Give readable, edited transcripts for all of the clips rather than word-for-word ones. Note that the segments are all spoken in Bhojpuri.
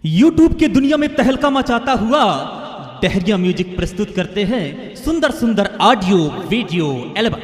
यूट्यूब के दुनिया में तहलका मचाता हुआ डहरिया म्यूजिक प्रस्तुत करते हैं सुंदर सुंदर ऑडियो वीडियो एल्बम।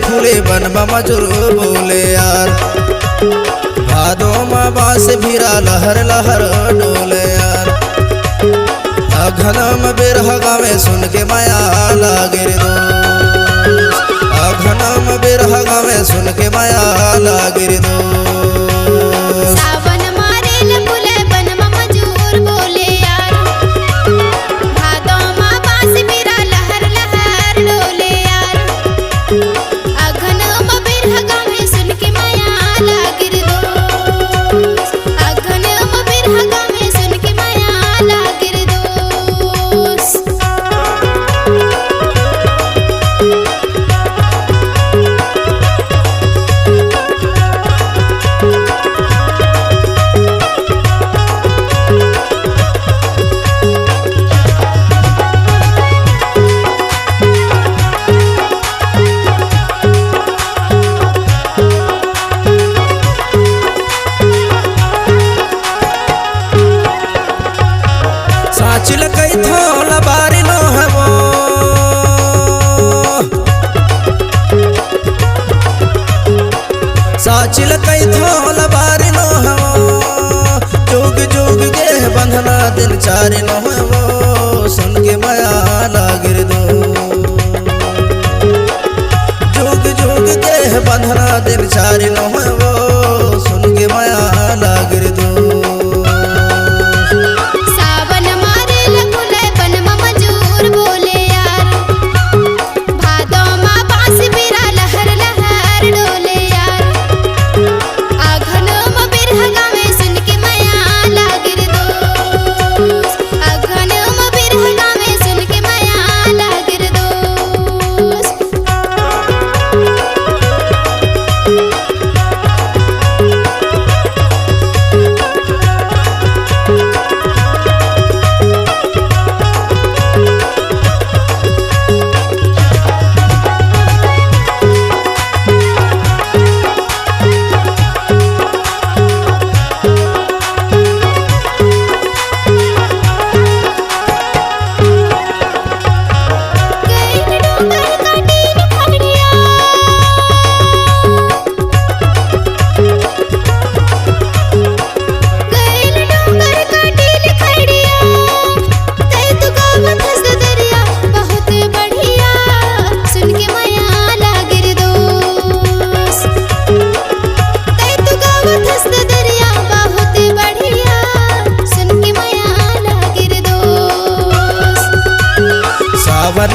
फूले बन मजूर बोले यार, भादो माँ बांस भीरा लहर लहर डोले यार। अघनम बिरह गावे सुन के माया लागे रे दोस्त, अघनम बिरह गावे सुन के माया लागे रे दोस्त। सावन मारेल फूले बन मजूर बोले यार, भादो माँ बांस भीरा लहर लहर डोले यार। साचिल कई थोल बारी नो है वो, साचिल कई थोल बारी नो है वो। जुग जुग के बंधना दिन चारी नो है वो, सुन के माया लागिर दो। जुग जुग के बंधना दिन चारी नो है वो, सुन के माया लागिर दो। सावन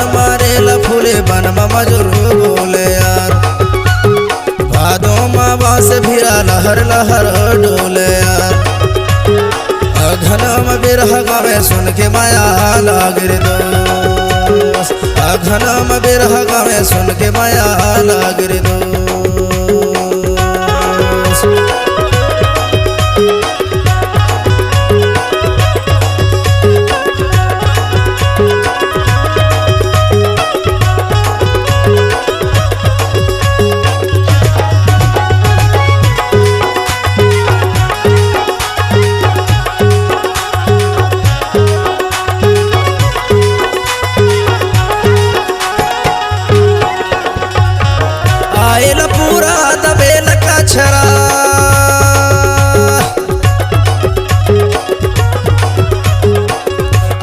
मारेल फूले बन मजूर बोले यार, भादो माँ बांस भीरा लहर लहर डोले यार। अघनम बिरह गावे सुन के माया लागे रे दोस्त, अघनम बिरह गावे सुन के माया लागे रे दोस्त। आयल पूरा दबेल का छरा,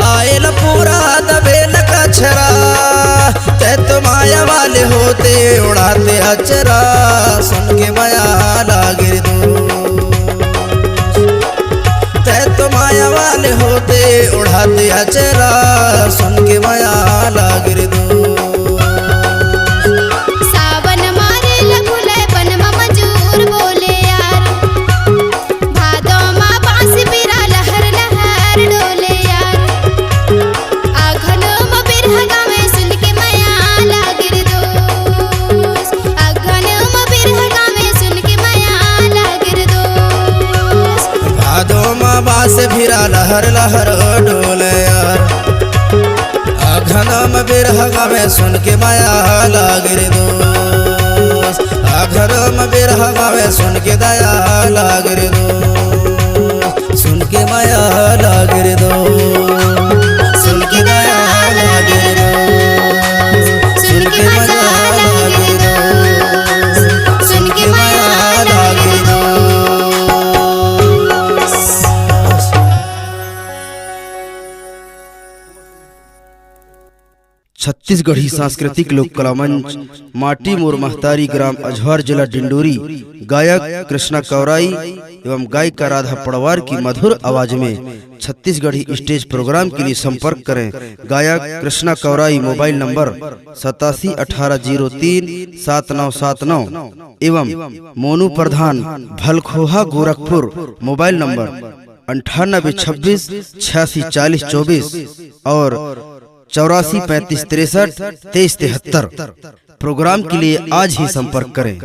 आयल पूरा दबेल का छरा। ते तो माया वाले होते उड़ाते अचरा, सुन के माया लागे दो। ते तो माया वाले होते उड़ाते अचरा, सुन के माया लागे दो। बोले यार, भादो माँ बांस बिरा लहर लहर डोले। लहर लहर डोले यार। आघना में बिरहा गावे सुन के माया लागे रे दोस्त, आघना में बिरहा गावे सुन के दया लागे रे दोस्त, सुन के माया लागे रे दोस्त, सुन के दया लागे रे दोस्त, सुन के माया लागे रे दोस्त, सुन के माया लागे रे दोस्त। छत्तीसगढ़ी सांस्कृतिक लोक कला मंच माटी मोर महतारी ग्राम अजहर जिला डिंडोरी गायक कृष्णा कौराई एवं गायिका राधा पड़वार की मधुर आवाज में छत्तीसगढ़ी स्टेज प्रोग्राम के लिए संपर्क करें। गायक कृष्णा कौराई, मोबाइल नंबर 8718037979 एवं मोनू प्रधान भलखोहा गोरखपुर, मोबाइल नंबर 9826864024 और 8435632373। प्रोग्राम के लिए आज ही संपर्क करें।